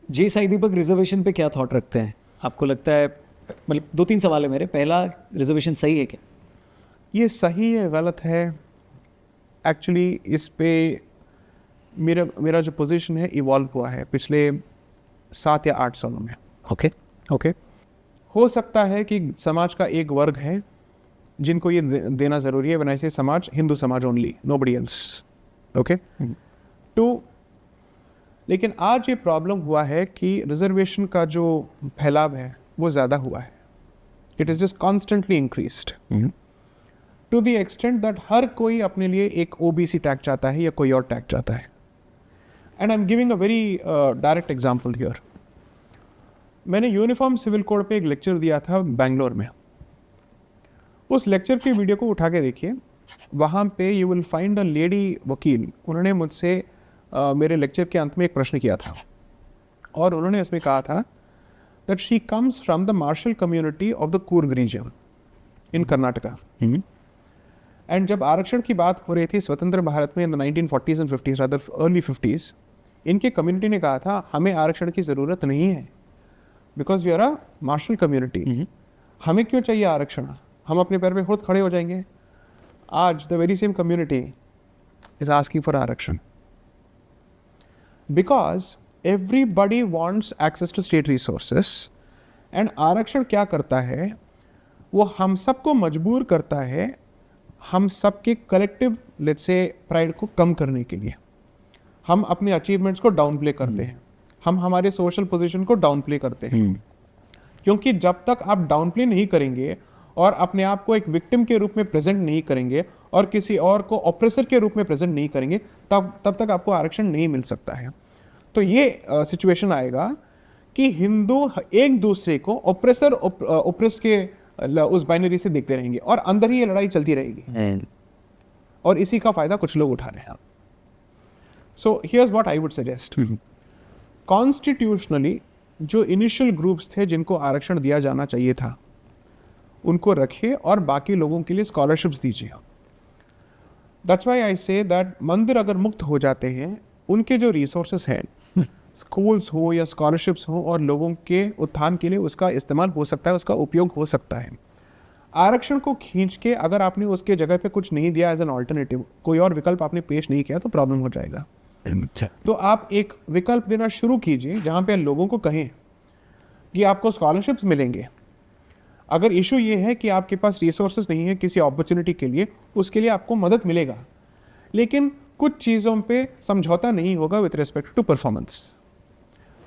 जे साई दीपक reservation पे क्या thought रखते हैं? आपको लगता है, मतलब 2-3 सवाल है मेरे। पहला, रिजर्वेशन सही है क्या? ये सही है गलत है, एक्चुअली इस पे मेरा मेरा जो पोजीशन है इवॉल्व हुआ है पिछले 7 या 8 सालों में। ओके। ओके, हो सकता है कि समाज का एक वर्ग है जिनको ये देना ज़रूरी है, बनाए से समाज, हिंदू समाज ओनली, नोबडी एल्स। ओके, तो लेकिन आज ये प्रॉब्लम हुआ है कि रिजर्वेशन का जो फैलाव है वो ज़्यादा हुआ है। It is just constantly increased to the extent that हर कोई अपने लिए एक ओबीसी टैग चाहता है या कोई और टैग चाहता है। And I am giving a very direct example here. मैंने यूनिफॉर्म सिविल कोड पे एक लेक्चर दिया था बेंगलोर में। उस लेक्चर की वीडियो को उठा के देखिए, वहाँ पे you will find a lady वकील। उन्होंने मुझसे मेरे लेक्चर के अंत में एक प्रश्न किया था और उन्होंने इसमें कहा था that she comes from the martial community of the Coorg region in Karnataka. And जब आरक्षण की बात हो रही थी स्वतंत्र भारत में in the 1940s and 50s, rather early 50s, इनके कम्युनिटी ने कहा था हमें आरक्षण की ज़रूरत नहीं है because we are a martial community. हमें क्यों चाहिए आरक्षण, हम अपने पैर पे खुद खड़े हो जाएंगे। आज the very same community is asking for आरक्षण because everybody wants access to state resources. And आरक्षण क्या करता है, वो हम सबको मजबूर करता है हम सबके कलेक्टिव लेट्स से प्राइड को कम करने के लिए। हम अपने अचीवमेंट्स को डाउन प्ले करते हैं, हम हमारे सोशल पोजीशन को डाउन प्ले करते हैं, क्योंकि जब तक आप डाउन प्ले नहीं करेंगे और अपने आप को एक विक्टिम के रूप में प्रेजेंट नहीं करेंगे और किसी और को ऑप्रेसर के रूप में प्रेजेंट नहीं करेंगे, तब तक आपको आरक्षण नहीं मिल सकता है। तो ये सिचुएशन आएगा कि हिंदू एक दूसरे को ऑप्रेसर ऑप्रेस्ड के उस बाइनरी से देखते रहेंगे और अंदर ही ये लड़ाई चलती रहेगी और इसी का फायदा कुछ लोग उठा रहे हैं। So here's what I would suggest. Constitutionally जो इनिशियल ग्रुप्स थे जिनको आरक्षण दिया जाना चाहिए था उनको रखिए और बाकी लोगों के लिए स्कॉलरशिप्स दीजिए। That's why I say that मंदिर अगर मुक्त हो जाते हैं, उनके जो रिसोर्सेस हैं, स्कूल्स हो या स्कॉलरशिप्स हो, और लोगों के उत्थान के लिए उसका इस्तेमाल हो सकता है, उसका उपयोग हो सकता है। आरक्षण को खींच के अगर आपने उसके जगह पे कुछ नहीं दिया एज एन ऑल्टरनेटिव, कोई और विकल्प आपने पेश नहीं किया, तो प्रॉब्लम हो जाएगा। तो आप एक विकल्प देना शुरू कीजिए जहाँ पे लोगों को कहें कि आपको स्कॉलरशिप्स मिलेंगे। अगर इशू ये है कि आपके पास रिसोर्सेज नहीं है किसी अपॉर्चुनिटी के लिए, उसके लिए आपको मदद मिलेगा, लेकिन कुछ चीज़ों पे समझौता नहीं होगा विद रिस्पेक्ट टू परफॉर्मेंस।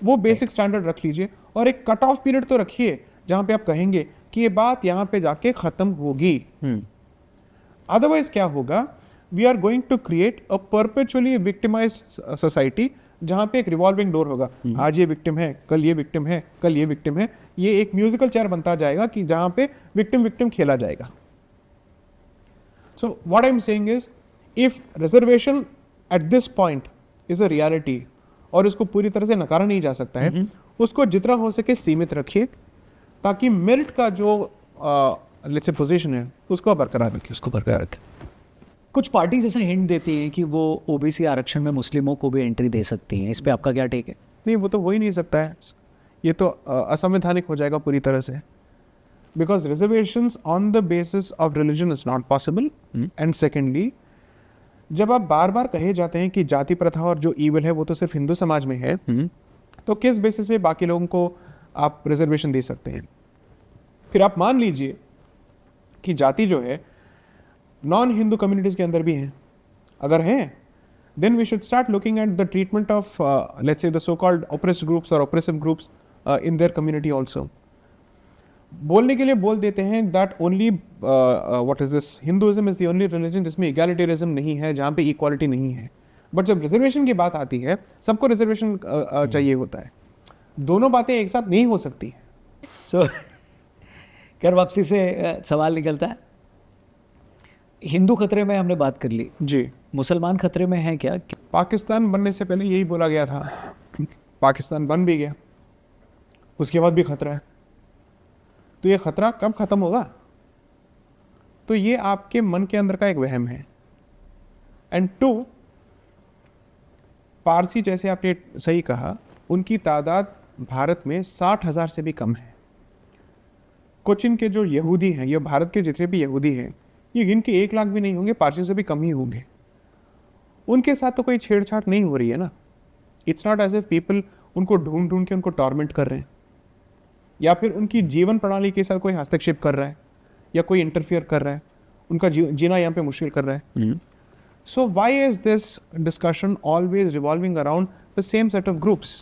वो बेसिक स्टैंडर्ड रख लीजिए और एक कट ऑफ पीरियड तो रखिए जहाँ पे आप कहेंगे कि ये बात यहाँ पे जाके ख़त्म होगी। अदरवाइज क्या होगा, we are going to create a perpetually victimized society जहाँ पे एक रिवॉल्विंग डोर होगा। आज ये विक्टिम है, कल ये विक्टिम है, कल ये विक्टिम है। ये एक म्यूजिकल चेयर बनता जाएगा कि जहाँ पे विक्टिम विक्टिम खेला जाएगा। So what I am saying is, if reservation at this point is a reality और इसको पूरी तरह से नकारा नहीं जा सकता है, उसको जितना हो सके सीमित रखिए ताकि मेरिट का जो लेट्स से पोजीशन है उसको बरकरार रखिए। कुछ पार्टीज ऐसा हिंट देती हैं कि वो ओबीसी आरक्षण में मुस्लिमों को भी एंट्री दे सकती हैं। इस पे आपका क्या टेक है? नहीं, वो तो हो ही नहीं सकता है, ये तो असंवैधानिक हो जाएगा पूरी तरह से, because reservations on the basis of religion is not possible. And secondly, जब आप बार बार कहे जाते हैं कि जाति प्रथा और जो ईविल है वो तो सिर्फ हिंदू समाज में है, तो किस बेसिस पे बाकी लोगों को आप रिजर्वेशन दे सकते हैं? फिर आप मान लीजिए कि जाति जो है नॉन हिंदू कम्युनिटीज के अंदर भी हैं, अगर हैं then we should start looking at the treatment of let's say the so called oppressed groups or oppressive groups in their community also. बोलने के लिए बोल देते हैं that only what is this, Hinduism is the only religion जिसमें egalitarianism नहीं है, जहाँ पे equality नहीं है। बट जब रिजर्वेशन की बात आती है, सबको रिजर्वेशन चाहिए होता है। दोनों बातें एक साथ नहीं हो सकती। सो कर वापसी से सवाल निकलता है, हिंदू खतरे में हमने बात कर ली जी, मुसलमान खतरे में है क्या? पाकिस्तान बनने से पहले यही बोला गया था, पाकिस्तान बन भी गया, उसके बाद भी खतरा है। तो ये खतरा कब खत्म होगा? तो ये आपके मन के अंदर का एक वहम है। एंड टू, पारसी, जैसे आपने सही कहा, उनकी तादाद भारत में 60,000 से भी कम है। कोचिन के जो यहूदी हैं, ये भारत के जितने भी यहूदी हैं, ये गिनके 1 लाख भी नहीं होंगे, पारसियों से भी कम ही होंगे। उनके साथ तो कोई छेड़छाड़ नहीं हो रही है ना। It's not as if people उनको ढूंढ ढूंढ के उनको टॉर्मेंट कर रहे हैं, या फिर उनकी जीवन प्रणाली के साथ कोई हस्तक्षेप कर रहा है, या कोई इंटरफियर कर रहा है, उनका जीना यहाँ पे मुश्किल कर रहा है। So why is this discussion always revolving around the same set of groups?